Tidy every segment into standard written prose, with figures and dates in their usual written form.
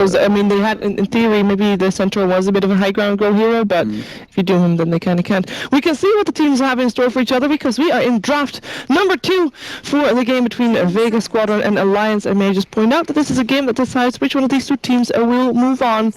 I mean, they had, in theory, maybe the Centaur was a bit of a high ground grow hero, but if you do him, then they kind of can't. We can see what the teams have in store for each other because we are in draft number 2 for the game between Vega, Squadron, and Alliance. I may just point out that this is a game that decides which one of these two teams will move on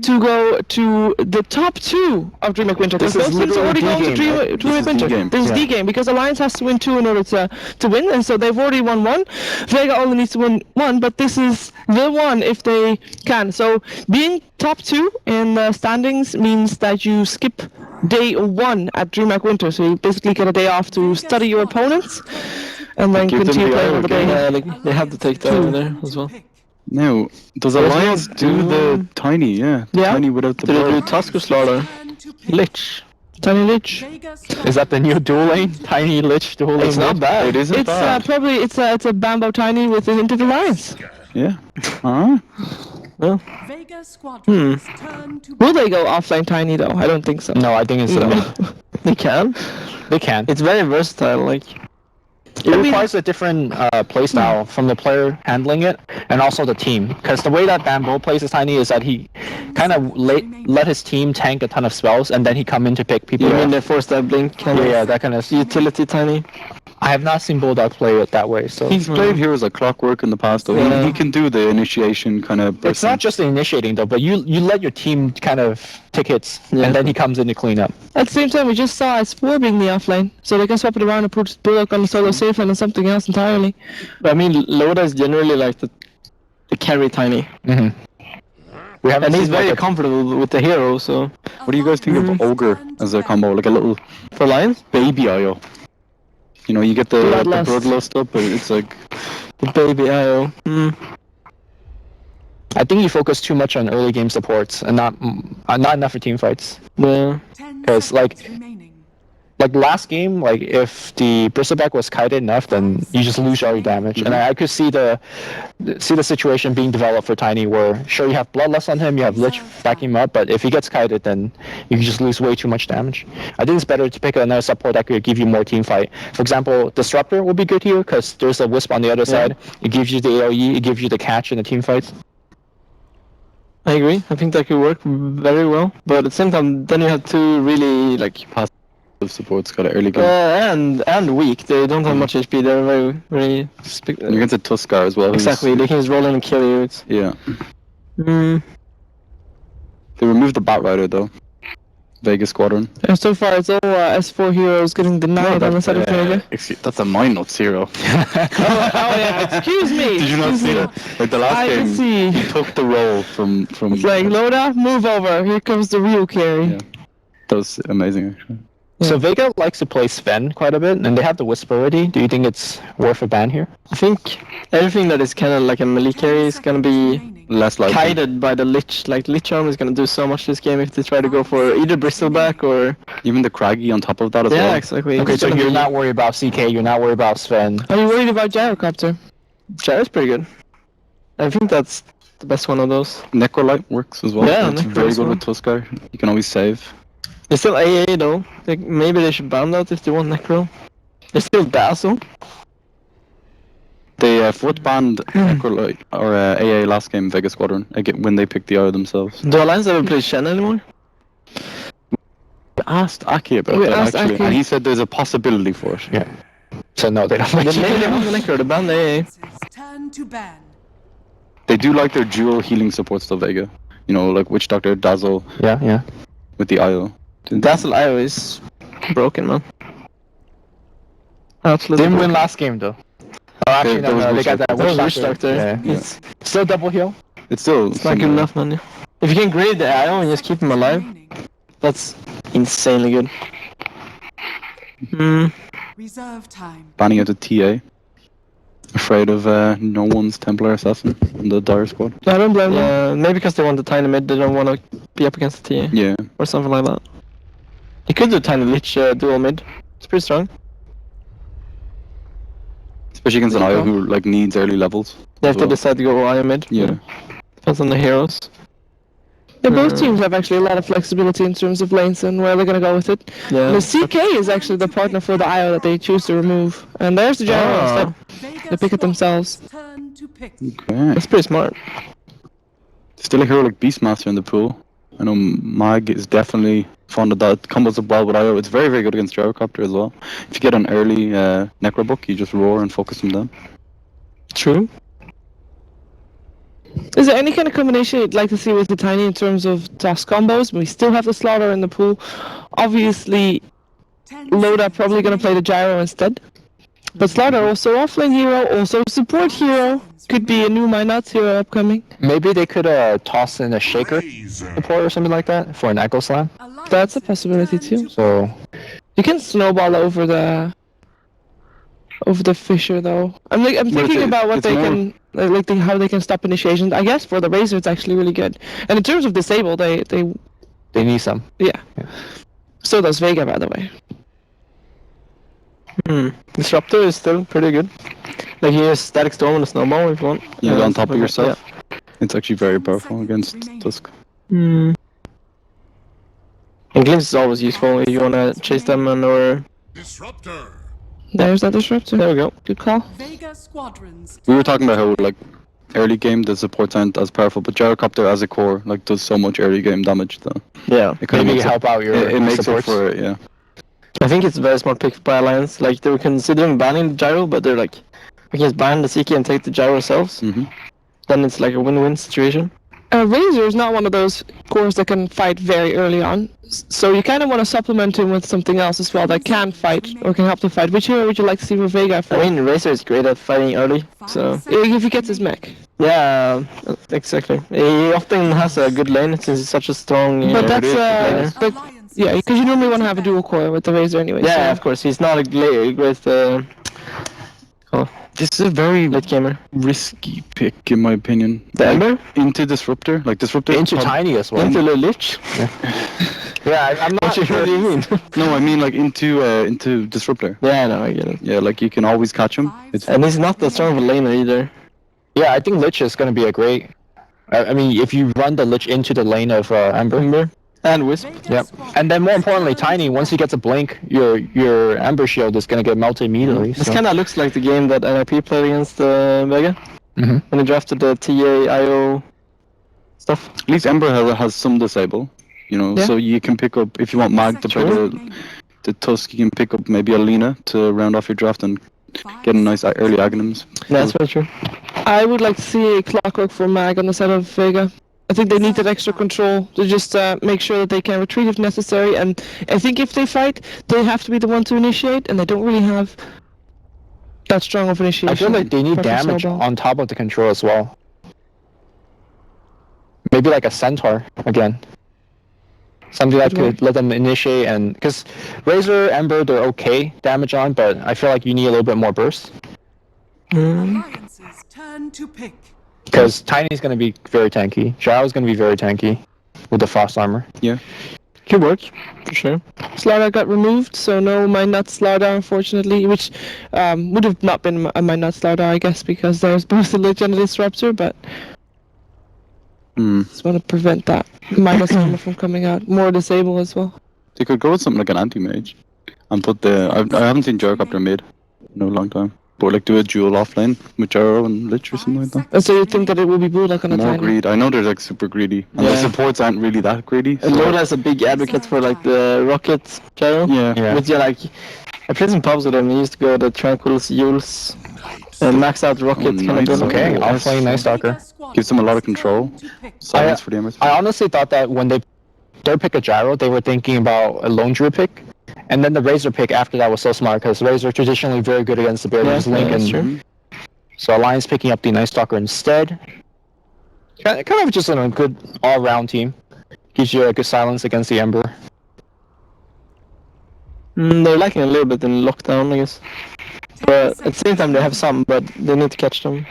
to go to the top 2 of Dreamhack Winter. Because those teams are already going to Dreamhack Winter. This is D game because Alliance has to win 2 in order to win, and so they've already won 1. Vega only needs to win 1, but this is the one if they can. So being top 2 in the standings means that you skip day 1 at Dreamhack Winter. So you basically get a day off to study your opponents and then continue playing on the day. Yeah, like, they have to take that over there as well. No, does Alliance do the tiny? Yeah, tiny without the bird. Do they do Tusker Slaughter? Lich. Tiny Lich. Is that the new dual lane? Tiny Lich dual lane? It's not bad. It isn't bad. Probably it's a Bambo Tiny with a hint of Alliance. Yeah. Well. Vega Squadron. Will they go offline Tiny though? I don't think so. No, I think it's They can. They can. It's very versatile. Like it requires a different playstyle from the player handling it and also the team. Because the way that Bambo plays his Tiny is that he kind of let his team tank a ton of spells and then he come in to pick people. You mean the 4-step blink? Yeah, that kind of utility Tiny. I have not seen Bulldog play it that way. So he's played heroes like Clockwork in the past, though. Yeah. He can do the initiation kind of. It's not just the initiating though, but you let your team kind of take hits, and then he comes in to clean up. At the same time, we just saw S4 being the offlane, so they can swap it around and put Bulldog on the solo safe lane and something else entirely. But I mean, Loda is generally like the carry Tiny. And he's very comfortable with the hero. So, what do you guys think of Ogre as a combo, like a little for Lions baby IO? You know, you get the Bloodlust up, but it's like the baby IO. I think you focus too much on early game supports and not enough for team fights. Yeah. Because like last game, like if the Bristleback was kited enough, then you just lose all your damage. And I could see the situation being developed for Tiny, where sure you have Bloodlust on him, you have Lich backing him up, but if he gets kited, then you can just lose way too much damage. I think it's better to pick another support that could give you more team fight. For example, Disruptor will be good here because there's a Wisp on the other side. It gives you the AoE, it gives you the catch in the team fights. I agree. I think that could work very well. But at the same time, then you have two really like passive supports got an early game. And weak. They don't have much HP. They're very You're against a Tuskar as well. Exactly. They can just roll in and kill you. Yeah. They removed the Bat Rider though. Vega Squadron. And so far it's all S4 heroes getting denied on the side of Vega. That's a Mindnuts hero. Excuse me. Did you not see that? Like the last game, he took the role from. It's like Loda, move over. Here comes the real carry. Yeah. That was amazing actually. So Vega likes to play Sven quite a bit, and they have the Wisp already. Do you think it's worth a ban here? I think everything that is kind of like a melee carry is gonna be less likely. Kited by the Lich. Like Lich Arm is gonna do so much this game if they try to go for either Bristleback or even the Craggy on top of that as well. Yeah, exactly. Okay, so you're not worried about CK, you're not worried about Sven. Are you worried about Gyrocopter? Gyro's pretty good. I think that's the best one of those. Necrolite works as well. Yeah, it's very good with Tuskar. You can always save. It's still AA though. Like, maybe they should ban that if they want Necro. It's still Dazzle. They foot banned Necrolite or AA last game, Vega Squadron, when they picked the IO themselves. Do Alliance ever play Shen anymore? We asked Aki about that actually, and he said there's a possibility for it. Yeah. So no, they don't like Maybe they want the Necro, they ban the AA. Turn to ban. They do like their dual healing supports to Vega. You know, like Witch Doctor, Dazzle. Yeah. With the IO. Dazzle IO is broken, man. Absolutely. Didn't win last game though. Oh, actually, no, they got that Witch Doctor. Yeah. It's still double heal. It's not good enough, man. If you can grade the IO and just keep him alive, that's insanely good. Reserve time. Banning out the TA. Afraid of no one's Templar Assassin in the Dire Squad. I don't blame them. Maybe because they want the tiny mid, they don't want to be up against the TA. Yeah. Or something like that. You could do tiny Lich dual mid. It's pretty strong. Especially against an IO who like needs early levels. They have to decide to go IO mid. Yeah. Depends on the heroes. Yeah, both teams have actually a lot of flexibility in terms of lanes and where they're gonna go with it. Yeah. The CK is actually the partner for the IO that they choose to remove. And there's the generals that they pick it themselves. Turn to pick. Okay. That's pretty smart. Still a hero like Beastmaster in the pool. I know Mag is definitely fond of that. Combos up well with IO. It's very, very good against Gyrocopter as well. If you get an early Necrobook, you just roar and focus them down. True. Is there any kind of combination you'd like to see with the Tiny in terms of toss combos? We still have the Slaughter in the pool. Obviously, 10 Loda seconds probably going to play the Gyro instead. But Slaughter also offlane hero, also support hero. Could be a new Minots hero upcoming. Maybe they could toss in a Shaker support or something like that for an Echo Slam. That's a possibility too. So You can snowball over the Fisher though. I'm thinking about what it's they more- can how they can stop initiation. I guess for the Razor it's actually really good. And in terms of disable, they they need some. yeah. So does Vega, by the way. Disruptor is still pretty good. Like he has Static Storm and a Snowball if you want. You get on top of something like yourself. that. It's actually very powerful against Tusk. And Glimpse is always useful if you want to chase them or... Disruptor. There's that disruptor. There we go. Good call. Vega squadrons. We were talking about how like early game the supports aren't as powerful, but Gyrocopter as a core like does so much early game damage though. Yeah. It kind of Maybe makes help out your it makes supports. up for it, yeah. I think it's a very smart pick by Alliance. Like they were considering banning the Gyro, but they're like, we can just ban the CK and take the Gyro ourselves. Then it's like a win-win situation. Razor is not one of those cores that can fight very early on, so you kind of want to supplement him with something else as well that can fight or can help to fight. Which hero would you like to see for Vega for? I mean, Razor is great at fighting early, so... If he gets his mech. Yeah, exactly. He often has a good lane since he's such a strong... But that's player. but yeah, because you normally want to have a dual core with the Razor anyway. Yeah, so. of course. He's not a great This is a very late gamer. risky pick in my opinion. The Ember? Into Disruptor, like Disruptor. Into Tiny as well. Into the Lich? Yeah, I'm not What sure. do you mean? No, I mean like into Disruptor. Yeah, no, I get it. Yeah, like you can always catch him. It's And he's not that strong of a laner either. Yeah, I think Lich is going to be a great... I mean, if you run the Lich into the lane of Ember. And Wisp. Yep. And then more importantly, Tiny, once he gets a blink, your Ember Shield is going to get melted immediately. This So. kind of looks like the game that NIP played against Vega. Mhm. When they drafted the TA, IO stuff. at least Ember has some disable, you know, Yeah. so you can pick up if you want Mag to play the Tusk, you can pick up maybe a Lina to round off your draft and get a nice early Aghanims. Yeah, that's very true. I would like to see a Clockwork for Mag on the side of Vega. I think they need that extra control to just make sure that they can retreat if necessary, and I think if they fight, they have to be the one to initiate, and they don't really have that strong of initiation. I feel like they need apart from damage Snowball. on top of the control as well. Maybe like a Centaur again. Something that could let them initiate and... Because Razor, Ember, they're okay damage on, but I feel like you need a little bit more burst. Alliance's turn to pick. Because Tiny's going to be very tanky. Xiao's going to be very tanky with the Frost Armor. Yeah. Could work, for sure. Slaughter got removed, so no Minot Slaughter, unfortunately, which would have not been a Minot Slaughter, I guess, because there's both the Lich and the Disruptor, but just want to prevent that minus armor from coming out. More disable as well. They could go with something like an anti-mage and put the... I haven't seen Gyrocopter made in a long time. But like do a dual offlane with Gyro and Lich or something like that. And so you think that it will be Bulldog on a More Tiny? greed. I know they're like super greedy. And the Yeah. supports aren't really that greedy. And Loda is a big advocate for like the Rocket Gyro. Yeah. Which yeah, like I played some pubs with him. He used to go to Tranquil Yules and max out Rocket kind nice. of build. Okay, Oh, I'll play Night Stalker. Gives them a lot of control. Silence for the Embers. I honestly thought that when they pick a Gyro, they were thinking about a Lone Druid pick. And then the Razor pick after that was so smart because Razor traditionally very good against the Bear's Link. that's And true. so Alliance picking up the Night Stalker instead. Kind of just a good all-round team. Gives you a good silence against the Ember. They're lacking a little bit in lockdown, I guess. But at the same time, they have some, but they need to catch them.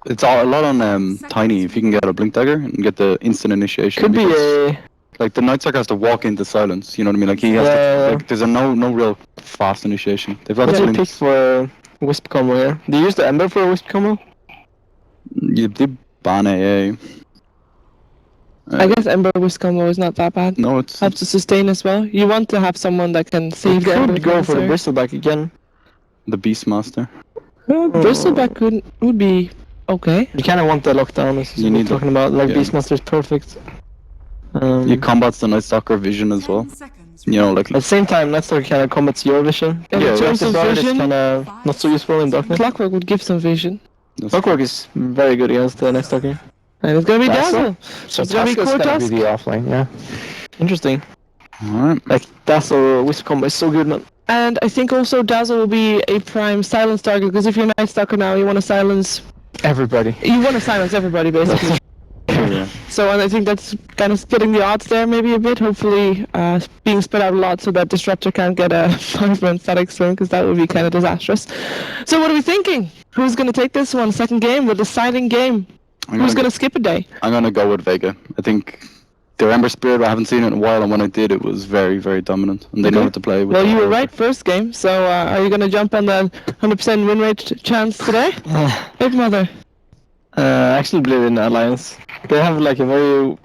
It's a lot on Tiny. If you can get a Blink Dagger and get the instant initiation. Could be because, a like the Night Stalker has to walk into silence. You know what I mean? Like he has Yeah. to. Like, there's no real fast initiation. They've got what's your Slims. pick for Wisp combo here? Do you use the Ember for a Wisp combo? They ban AA. I guess Ember Wisp combo is not that bad. No, it's Helps to sustain as well. You want to have someone that can You save the Ember. could go for the Bristleback again. the Beastmaster. Bristleback would be Okay. You kind of want the lockdown, as You you need need talking about. Like yeah. Beastmaster is perfect. He combats the Night Stalker vision as well. 10 seconds. You know, like At the same time, Night Stalker kind of combats your vision. And Yeah, in terms of Guard is vision, kind of not so useful in darkness. Clockwork would give some vision. Clockwork is very good against the Night Stalker. And it's gonna be Dazzle? Dazzle. So It's gonna be Tuska's gonna be Cortusk. the offlane, yeah. Interesting. alright. Like Dazzle Wisp combo is so good, man. And I think also Dazzle will be a prime silence target, because if you're Night Stalker now, you want to silence... Everybody. You want to silence everybody, basically. Yeah. So, and I think that's kind of splitting the odds there maybe a bit, hopefully being spread out a lot so that Disruptor can't get a 5-man static swing, because that would be kind of disastrous. So what are we thinking? Who's going to take this one? Second game, the deciding game. Who's going to skip a day? I'm gonna go with Vega. I think their Ember Spirit, I haven't seen it in a while, and when I did, it was very, very dominant, and they know Okay. how to play with Well, the you were hero. right first game, so are you going to jump on the 100% win rate chance today? Big mother. I actually believe in Alliance. They have like a very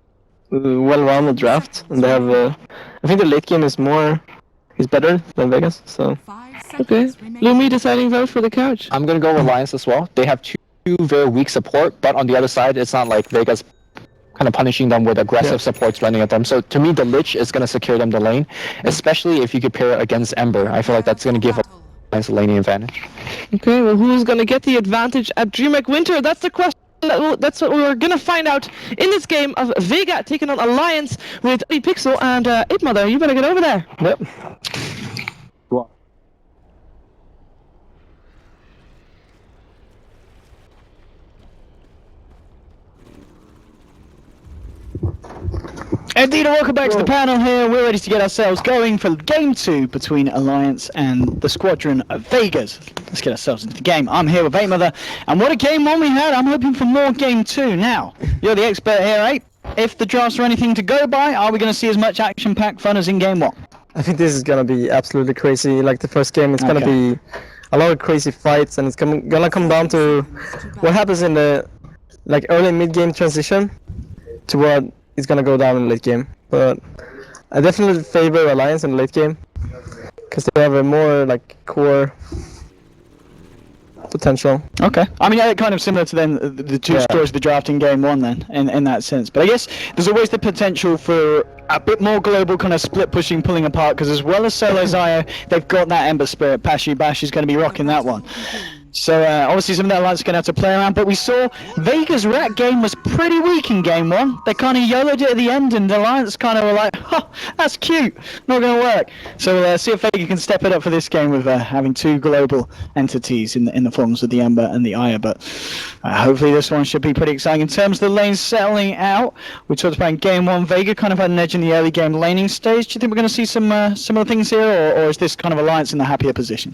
well-rounded draft, and they have. I think the late game is better than Vegas. So 5 Okay. seconds remaining. Lumi deciding vote for the couch. I'm gonna go with Alliance as well. They have two very weak support, but on the other side, it's not like Vega's kind of punishing them with aggressive supports running at them. So to me, the Lich is gonna secure them the lane, especially if you could pair it against Ember. I feel like that's gonna give Alliance a laning advantage. Okay, well, who's going to get the advantage at Dreamhack Winter? That's the question. That's what we're going to find out in this game of Vega taking on Alliance with Pixel and Ape Mother. You better get over there. yep. Indeed, and welcome back to the panel here. We're ready to get ourselves going for game 2 between Alliance and the Squadron of Vegas. Let's get ourselves into the game. I'm here with Ape Mother, and what a game 1 we had. I'm hoping for more game 2. Now, you're the expert here, Ape. If the drafts are anything to go by, are we going to see as much action-packed fun as in game 1? I think this is gonna be absolutely crazy. Like the first game, it's gonna Okay. be a lot of crazy fights, and it's gonna come down to what happens in the like early mid-game transition to what is gonna go down in late game. But I definitely favor Alliance in the late game because they have a more like core potential. Okay. I mean, kind of similar to then the two Yeah. stories of the draft in game 1 then, in that sense. But I guess there's always the potential for a bit more global kind of split pushing, pulling apart, because as well as Solo Zio, they've got that Ember Spirit. Pashy Bash is going to be rocking that one. So obviously some of that Alliance is going to have to play around, but we saw Vega's rat game was pretty weak in game 1. They kind of YOLO'd it at the end, and the Alliance kind of were like, huh, that's cute, not going to work. So see if Vega can step it up for this game with having two global entities in the forms of the Ember and the Aya, but hopefully this one should be pretty exciting. In terms of the lanes settling out, we talked about in game 1, Vega kind of had an edge in the early game laning stage. Do you think we're going to see some similar things here, or is this kind of Alliance in the happier position?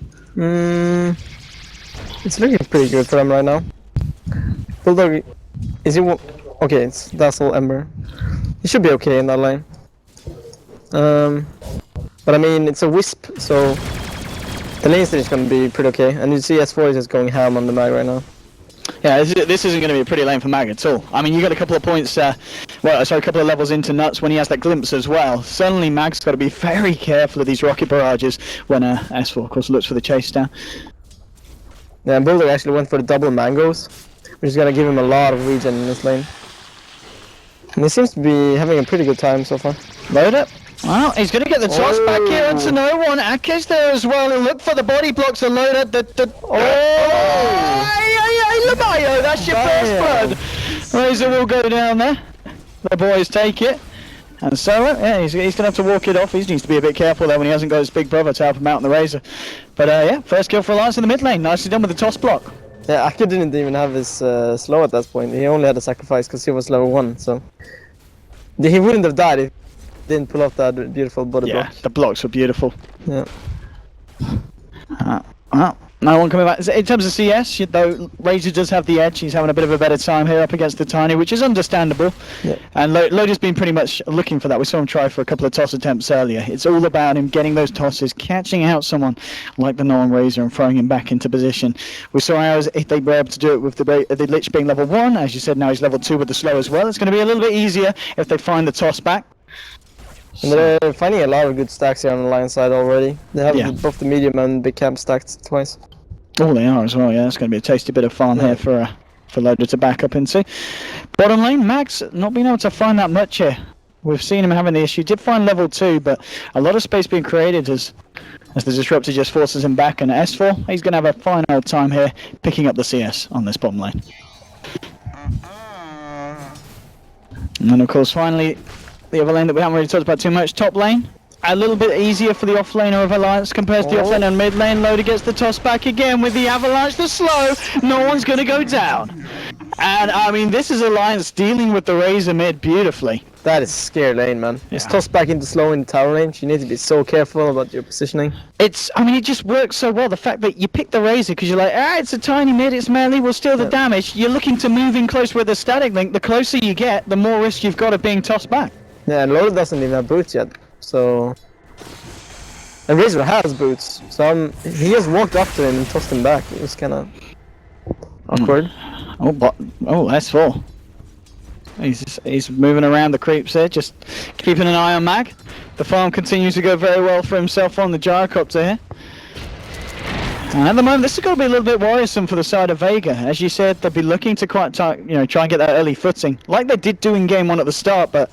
It's looking pretty good for them right now. Bulldog, is he okay? It's Dazzle Ember. He should be okay in that lane. But I mean, it's a Wisp, so the lane stage is gonna be pretty okay. And you see S4 is just going ham on the mag right now. Yeah, this isn't going to be a pretty lane for Mag at all. I mean, you got a couple of points, a couple of levels into Nuts when he has that glimpse as well. Certainly Mag's got to be very careful of these rocket barrages when S4, of course, looks for the chase down. Yeah, and Bulldog actually went for the double mangoes, which is gonna give him a lot of regen in this lane. And he seems to be having a pretty good time so far. Load up. Well, he's going to get the toss back here onto no one. Akash there as well. He'll look for the body blocks to load up. Lamayo, that's your first blood. Razor will go down there. The boys take it. And so, yeah, he's going to have to walk it off. He needs to be a bit careful there when he hasn't got his big brother to help him out on the Razor. But yeah, first kill for Alliance in the mid lane. Nicely done with the toss block. Yeah, Akka didn't even have his slow at that point. He only had a sacrifice because he was level 1, so... He wouldn't have died if he didn't pull off that beautiful body block. The blocks were beautiful. Yeah. Well, no one coming back. In terms of CS, though, Razor does have the edge. He's having a bit of a better time here up against the Tiny, which is understandable. Yeah. And Loda's been pretty much looking for that. We saw him try for a couple of toss attempts earlier. It's all about him getting those tosses, catching out someone like the Norn Razor and throwing him back into position. We saw how if they were able to do it with the Lich being level 1. As you said, now he's level 2 with the slow as well. It's going to be a little bit easier if they find the toss back. And they're finding a lot of good stacks here on the line side already. They have both the medium and big camp stacked twice. Oh, they are as well, yeah. It's going to be a tasty bit of farm here for for Loader to back up into. Bottom lane, Max not being able to find that much here. We've seen him having the issue. Did find level 2, but a lot of space being created as the Disruptor just forces him back. And S4, he's going to have a fine old time here picking up the CS on this bottom lane. And then, of course, finally, the other lane that we haven't really talked about too much, top lane. A little bit easier for the offlaner of Alliance compared to the offlaner on mid lane. Loader gets the toss back again with the Avalanche, the slow. No one's going to go down. And, I mean, this is Alliance dealing with the Razor mid beautifully. That is scary lane, man. Yeah. It's tossed back into slow in the tower range. You need to be so careful about your positioning. I mean, it just works so well. The fact that you pick the Razor because you're like, it's a tiny mid, it's melee, we'll steal the damage. You're looking to move in close with the static link. The closer you get, the more risk you've got of being tossed back. Yeah, and Loader doesn't even have boots yet, so... And Razor has boots, so he just walked up to him and tossed him back. It was kind of awkward. S4. He's moving around the creeps here, just keeping an eye on Mag. The farm continues to go very well for himself on the gyrocopter here. And at the moment, this is going to be a little bit worrisome for the side of Vega. As you said, they'll be looking to try and get that early footing, like they did do in game 1 at the start, but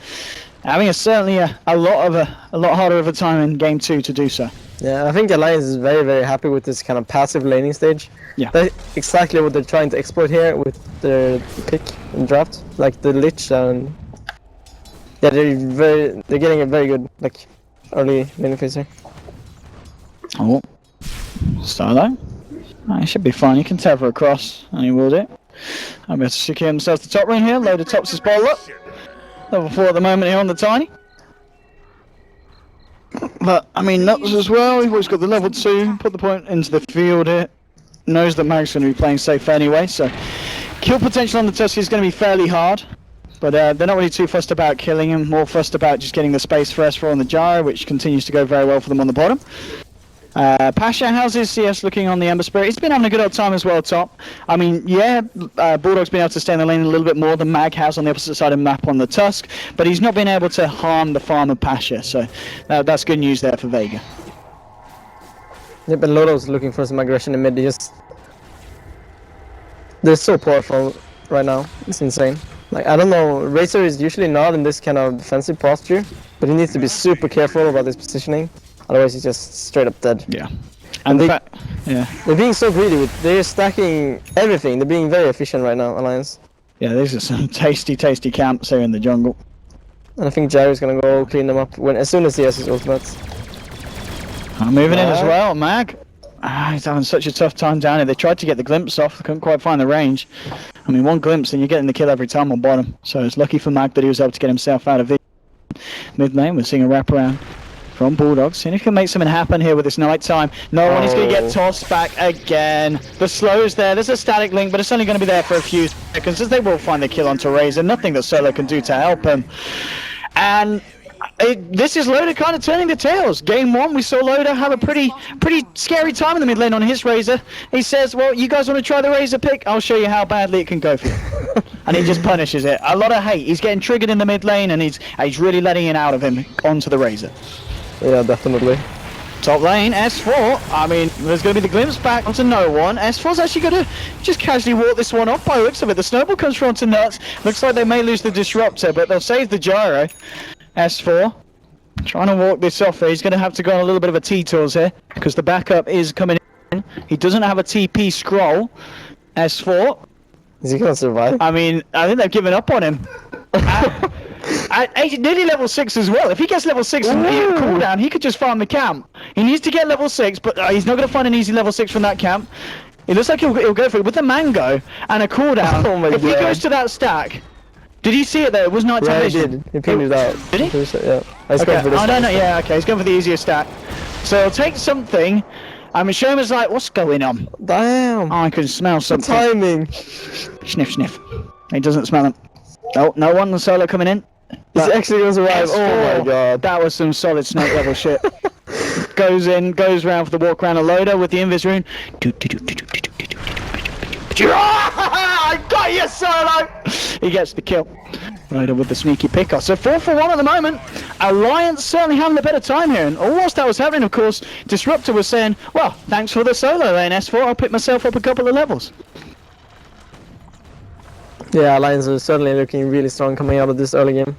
having certainly a lot harder of a time in game 2 to do so. Yeah, I think Alliance is very, very happy with this kind of passive laning stage. Yeah. That's exactly what they're trying to exploit here with their pick and draft, like the Lich and... Yeah, they're getting a very good, like, early laning phase here. Oh, Starlight. He should be fine. He can tether across, and he will do. I'm going to secure himself the top lane here. Loader tops his ball up. Level 4 at the moment here on the Tiny. But, I mean, Nuts as well. He's always got the level 2. Put the point into the field here. Knows that Mag's going to be playing safe anyway, so kill potential on the Tusky is going to be fairly hard. But they're not really too fussed about killing him, more fussed about just getting the space for S4 on the gyro, which continues to go very well for them on the bottom. Pasha, how's his CS looking on the Ember Spirit? He's been having a good old time as well top. I mean, yeah, Bulldog's been able to stay in the lane a little bit more than Mag has on the opposite side of the map on the Tusk, but he's not been able to harm the farm of Pasha, so that's good news there for Vega. Yeah, but Lodo's looking for some aggression in mid. They're so powerful right now. It's insane. Like, I don't know, Razor is usually not in this kind of defensive posture, but he needs to be super careful about his positioning. Otherwise, he's just straight up dead. Yeah. And they're being so greedy. They're stacking everything. They're being very efficient right now, Alliance. Yeah, these are some tasty camps here in the jungle. And I think Jair's gonna go clean them up as soon as he has his ultimate. Moving in as well, Mag. He's having such a tough time down here. They tried to get the glimpse off, they couldn't quite find the range. I mean, one glimpse and you're getting the kill every time on bottom. So it's lucky for Mag that he was able to get himself out of it. Mid lane, we're seeing a wraparound from Bulldogs. Seeing if he can make something happen here with this night time. No one is going to get tossed back again. The slow's there. There's a static link, but it's only going to be there for a few seconds as they will find the kill onto Razor. Nothing that Solo can do to help him. And this is Loader kind of turning the tails. Game 1, we saw Loader have a pretty scary time in the mid lane on his Razor. He says, well, you guys want to try the Razor pick? I'll show you how badly it can go for you. And he just punishes it. A lot of hate. He's getting triggered in the mid lane, and he's really letting it out of him onto the Razor. Yeah, definitely. Top lane, S4. I mean, there's going to be the glimpse back onto no one. S4's actually going to just casually walk this one off by the looks of it. The snowball comes from onto Nuts. Looks like they may lose the disruptor, but they'll save the gyro. S4 trying to walk this off here. He's going to have to go on a little bit of a T-Tours here because the backup is coming in. He doesn't have a TP scroll. S4. Is he going to survive? I mean, I think they've given up on him. Nearly level 6 as well. If he gets level 6 and a cooldown, he could just farm the camp. He needs to get level 6, but he's not going to find an easy level 6 from that camp. It looks like he'll go for it with the mango and a cooldown. Oh my God. If he goes to that stack, did he see it there? It was night time vision. He did. He pinged it out. Did he? Yeah. Okay. Oh no, yeah, okay. He's going for the easier stack. So he'll take something. I mean, Sherman's like, what's going on? Damn. Oh, I can smell something. Timing. Sniff. He doesn't smell it. Oh, no one. The Solo coming in. He's actually going to survive. Oh my God. That was some solid snake level shit. Goes in, goes round for the walk around a Loader with the invis rune. I got you, Solo! He gets the kill. Loader with the sneaky pick off. So 4 for 1 at the moment. Alliance certainly having a better time here. And all whilst that was happening, of course, Disruptor was saying, well, thanks for the solo lane, S4. I'll pick myself up a couple of levels. Yeah, Alliance are certainly looking really strong coming out of this early game.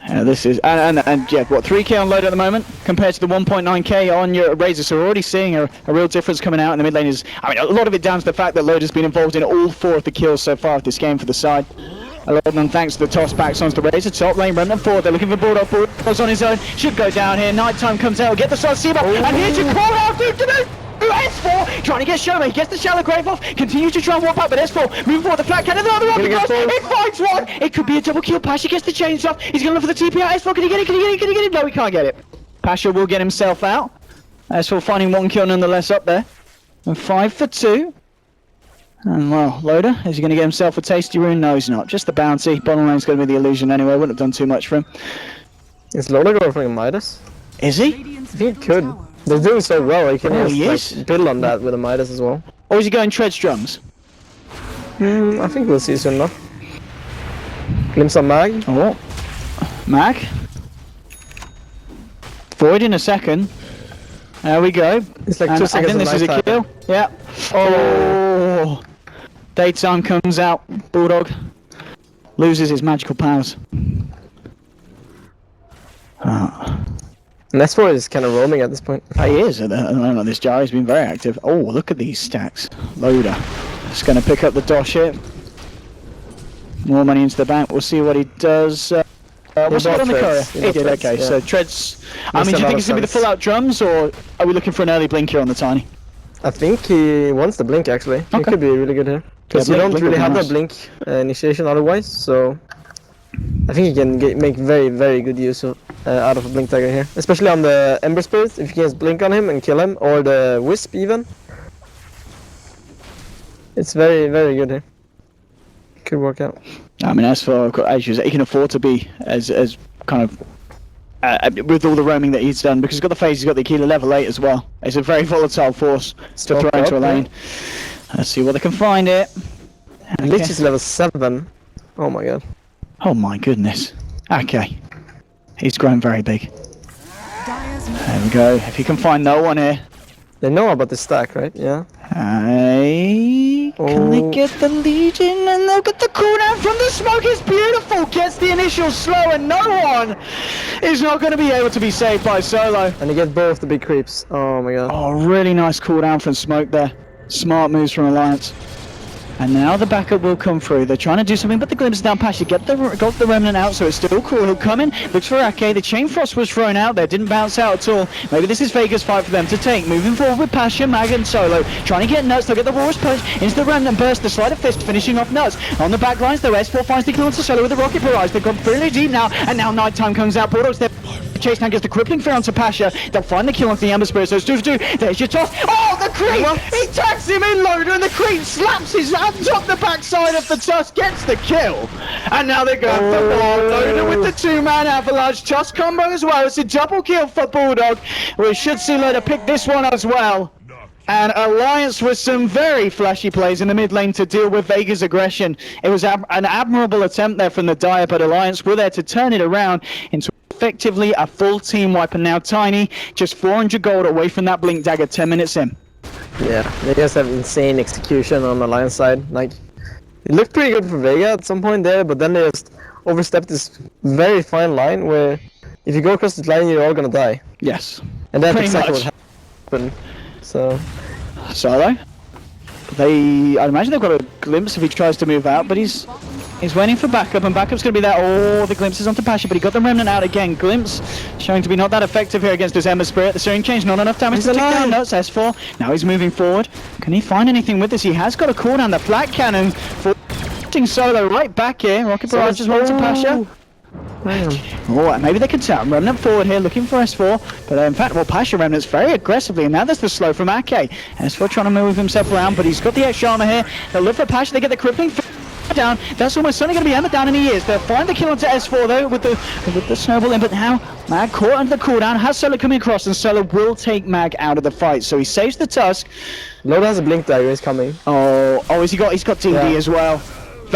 This is and yeah, what 3k on load at the moment compared to the 1.9k on your Razor. So we're already seeing a real difference coming out in the mid lane. I mean, a lot of it down to the fact that load has been involved in all 4 of the kills so far of this game for the side. A lot of them thanks to the toss backs onto the Razor. Top lane, Remnant forward. They're looking for Bulldog. Bulldog's on his own. Should go down here. Nighttime comes out. Get the recieve. And here's your call out. S4 trying to get Sherman. He gets the shallow grave off. Continues to try and walk back, but S4 moving forward. The flat cannon. The other one. It finds one. It could be a double kill. Pasha gets the chains off. He's going to look for the TP out. S4, can he get it? Can he get it? Can he get it? No, he can't get it. Pasha will get himself out. S4 finding 1 kill nonetheless up there. And 5 for 2. And well, Loader, is he going to get himself a tasty rune? No, he's not. Just the bounty. Bottom lane's going to be the illusion anyway. Wouldn't have done too much for him. Is Loader going for a Midas? Is he? I think he could. They're doing so well. He can just like, build on that with a Midas as well. Or is he going Tread Strums? I think we'll see soon enough. Glimpse on Mag. Oh, Mag. Void in a second. There we go. It's like and 2 seconds. I think this is a kill. Yeah. Oh. Daytime comes out. Bulldog loses his magical powers. And S4 is kind of roaming at this point. He is at the moment. This jar has been very active. Oh, look at these stacks. Loader. Just going to pick up the dosh here. More money into the bank. We'll see what he does. What's he got on the courier? He did, okay. Yeah. So treads. I mean, do you think it's going to be the full-out drums, or are we looking for an early blink here on the Tiny? I think he wants the blink actually. Okay. He could be really good here. Because you don't really have that blink initiation otherwise, so I think he can make very, very good use of out of a blink dagger here. Especially on the Ember Spirit, if you can just blink on him and kill him, or the Wisp even. It's very, very good here. Could work out. I mean, as for ASUS, he can afford to be as kind of with all the roaming that he's done, because he's got the phase, he's got the Aquila level 8 as well. It's a very volatile force to throw into a lane. Let's see what they can find here. Okay. Lich is level 7. Oh my god. Oh my goodness. Okay. He's grown very big. There we go. If you can find no one here. They know about the stack, right? Yeah. Can they get the Legion? And they'll get the cooldown from the smoke. It's beautiful. Gets the initial slow, and no one is not going to be able to be saved by Solo. And he gets both the big creeps. Oh my god. Oh, really nice cooldown from Smoke there. Smart moves from Alliance. And now the backup will come through. They're trying to do something, but the glimpse down past you. Got the remnant out, so it's still cool. He'll come in, looks for Ake. The Chain Frost was thrown out there, didn't bounce out at all. Maybe this is Vega's fight for them to take. Moving forward with Pasha, Mag and Solo. Trying to get Nuts, they'll get the Warriors punch into the remnant burst. The Sleight of Fist finishing off Nuts. On the back lines, the S4 finds the kill onto Solo with the Rocket Barrage. They've gone really deep now, and now Nighttime comes out. Bulldogs there. Chase now gets the crippling fear onto Pasha. They'll find the kill onto the Ember Spirit, so it's 2 for 2. There's your toss. Oh, the creep! He tags him in, Loader, and the creep slaps his hands up the backside of the Tusk, gets the kill. And now they're going for more. Loader with the 2-man avalanche. Tusk combo as well. It's a double kill for Bulldog. We should see Loader pick this one as well. And Alliance with some very flashy plays in the mid lane to deal with Vega's aggression. It was an admirable attempt there from the Dire, but Alliance were there to turn it around into effectively a full team wipe. And now Tiny just 400 gold away from that Blink Dagger 10 minutes in. Yeah, they just have insane execution on the Alliance side. Like, it looked pretty good for Vega at some point there, but then they just overstepped this very fine line where if you go across the line, you're all gonna die. Yes. And that's exactly what happened. So Solo. I'd imagine they've got a glimpse if he tries to move out, but he's waiting for backup, and backup's going to be there. Oh, the glimpse is onto Pasha, but he got the remnant out again. Glimpse showing to be not that effective here against his Ember Spirit. The Searing Change, not enough damage to take down Nuts. S4. Now he's moving forward. Can he find anything with this? He has got a cooldown. The flat cannon for Solo right back here. Rocket Barrage as well to Pasha. Oh, maybe they can set Remnant forward here, looking for S4. But in fact, well, Pasha Remnant's very aggressively, and now there's the slow from Ake. S4 trying to move himself around, but he's got the extra armor here. They'll look for Pasha, they get the crippling down. That's almost certainly going to be Emma down, and he is. They'll find the kill onto S4 though with the snowball in, but now Mag caught under the cooldown, has Solo coming across, and Solo will take Mag out of the fight. So he saves the Tusk. Loader has a blink dagger, he's coming. Oh, he's got DD as well.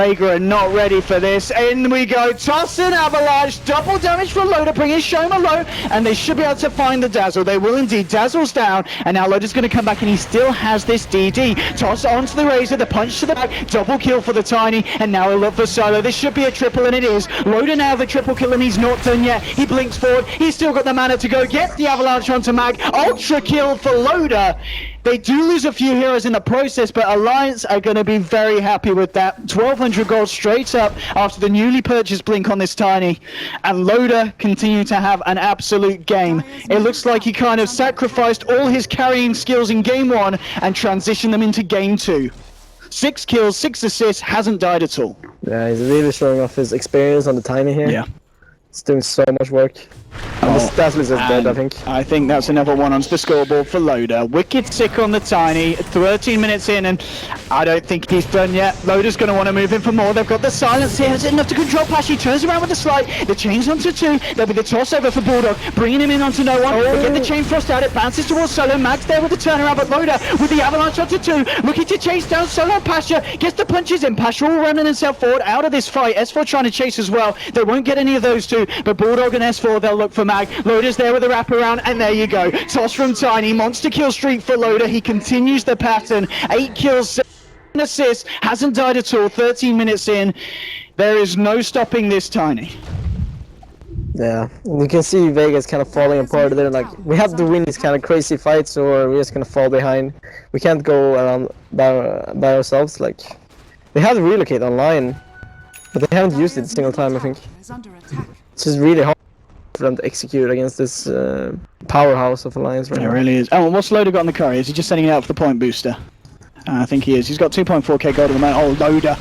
Vega are not ready for this. In we go, toss and avalanche, double damage for Loader, bringing Shoma low, and they should be able to find the Dazzle. They will indeed. Dazzle's down, and now Loader's going to come back, and he still has this DD. Toss onto the Razor, the punch to the back, double kill for the Tiny, and now a look for Solo. This should be a triple, and it is. Loader now the triple kill, and he's not done yet. He blinks forward, he's still got the mana to go, gets the avalanche onto Mag, ultra kill for Loader. They do lose a few heroes in the process, but Alliance are going to be very happy with that. 1,200 gold straight up after the newly purchased Blink on this Tiny. And Loader continue to have an absolute game. It looks like he kind of sacrificed all his carrying skills in game 1 and transitioned them into game 2. 6 kills, 6 assists, hasn't died at all. Yeah, he's really showing off his experience on the Tiny here. Yeah. He's doing so much work. And the Dazzle is dead, I think. I think that's another one onto the scoreboard for Loader. Wicked sick on the Tiny, 13 minutes in, and I don't think he's done yet. Loader's going to want to move in for more. They've got the silence here. Is it enough to control Pash? He turns around with the slide. The chain's onto 2. There'll be the toss over for Bulldog, bringing him in onto no one. They get the chain thrust out. It bounces towards Solo. Mag's there with the turnaround, but Loader with the avalanche onto 2. Looking to chase down Solo. Pasha gets the punches in. Pasha all running himself forward out of this fight. S4 trying to chase as well. They won't get any of those two, but Bulldog and S4, they'll look for Mag. Loader's there with a wraparound, and there you go. Toss from Tiny. Monster kill streak for Loader. He continues the pattern. 8 kills, 7 assists. Hasn't died at all. 13 minutes in. There is no stopping this Tiny. Yeah, you can see Vega's kind of falling apart there. Like, we have to win these kind of crazy fights, or we're just gonna fall behind. We can't go around by ourselves. Like, they have to relocate online, but they haven't used it a single time, I think. It's just really hard for them to execute against this powerhouse of Alliance right now. It really is. Oh, and what's Loader got on the curry? Is he just sending it out for the point booster? I think he is. He's got 2.4k gold at the moment. Oh, Loader.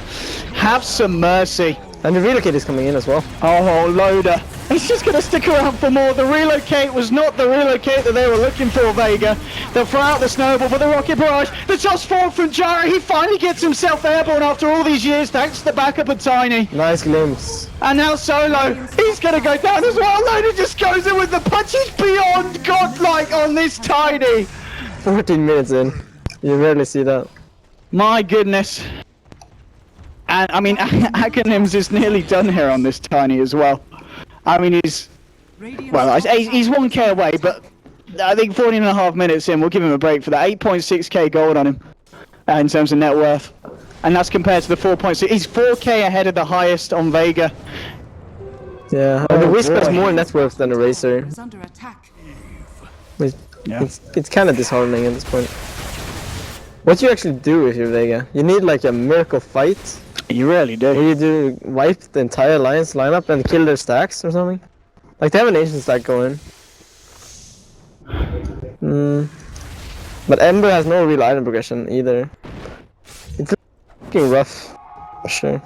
Have some mercy. And the relocate is coming in as well. Oh, Loader. He's just going to stick around for more. The relocate was not the relocate that they were looking for, Vega. They'll throw out the snowball for the rocket barrage. The toss forward from Jara. He finally gets himself airborne after all these years, thanks to the backup of Tiny. Nice glimpse. And now Solo. He's going to go down as well. Loader just goes in with the punches beyond godlike on this Tiny. 14 minutes in. You rarely see that. My goodness. And I mean, Acronyms is nearly done here on this Tiny as well. I mean, he's 1k away, but I think 14.5 minutes in, we'll give him a break for that. 8.6k gold on him in terms of net worth. And that's compared to the 4.6. He's 4k ahead of the highest on Vega. Yeah, and the Wisp has more net worth than the Razor. It's kind of disheartening at this point. What do you actually do if you're Vega? You need like a miracle fight. You really do. Or you do wipe the entire Alliance lineup and kill their stacks or something. Like, they have an ancient stack going. But Ember has no real item progression either. It's looking rough, for sure.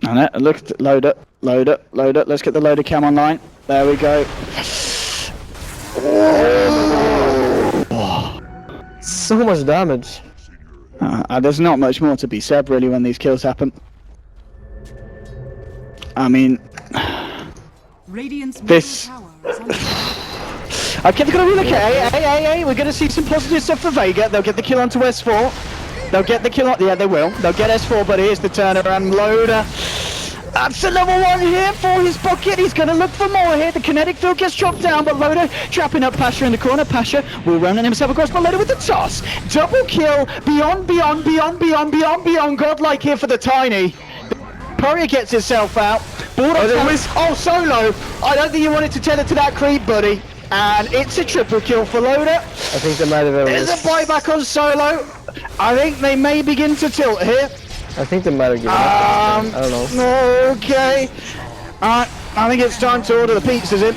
And look at Loader. Let's get the Loader cam online. There we go. So much damage. There's not much more to be said really when these kills happen. I mean, this. Okay, they're gonna relocate. Hey, we're gonna see some positive stuff for Vega. They'll get the kill onto S4. They'll get the kill on. Yeah, they will. They'll get S4, but here's the turnaround. Loader. That's a level 1 here for his bucket. He's going to look for more here. The kinetic field gets chopped down, but Loader trapping up Pasha in the corner. Pasha will run himself across, but Loader with the toss. Double kill. Beyond. Godlike here for the Tiny. Poirier gets himself out. Oh, Solo. I don't think you wanted to tell it to that creep, buddy. And it's a triple kill for Loader. I think they might have. There's a buyback on Solo. I think they may begin to tilt here. I think they might have given up. I don't know. Okay. I think it's time to order the pizzas in.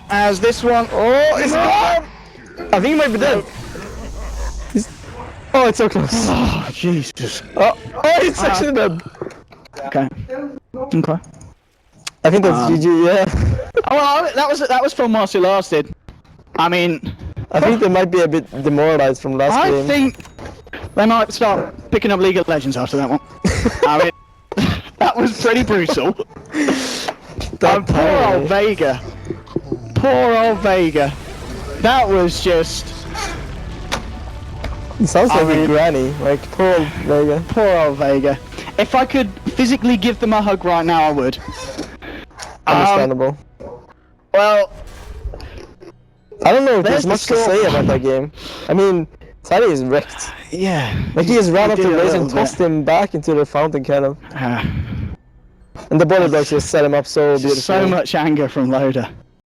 As this one. Oh, it's gone! I think he might be dead. Oh, it's so close. Oh, Jesus. Oh, it's actually dead. Okay. I think that's GG, yeah. Oh, well, that was from whilst it lasted. I mean, I think they might be a bit demoralized from last game. I think they might start picking up League of Legends after that one. I mean, that was pretty brutal. Poor old Vega. Poor old Vega. That was just. It sounds like a granny. Like, poor old Vega. Poor old Vega. If I could physically give them a hug right now, I would. Understandable. Well, I don't know if there's there's the much to score. say about that game. I mean, Tiny is wrecked. yeah. Like he just ran up did the a race and little tossed him back into the fountain, kind of. Ah, And the body blocks just set him up so beautifully. so much anger from Loader.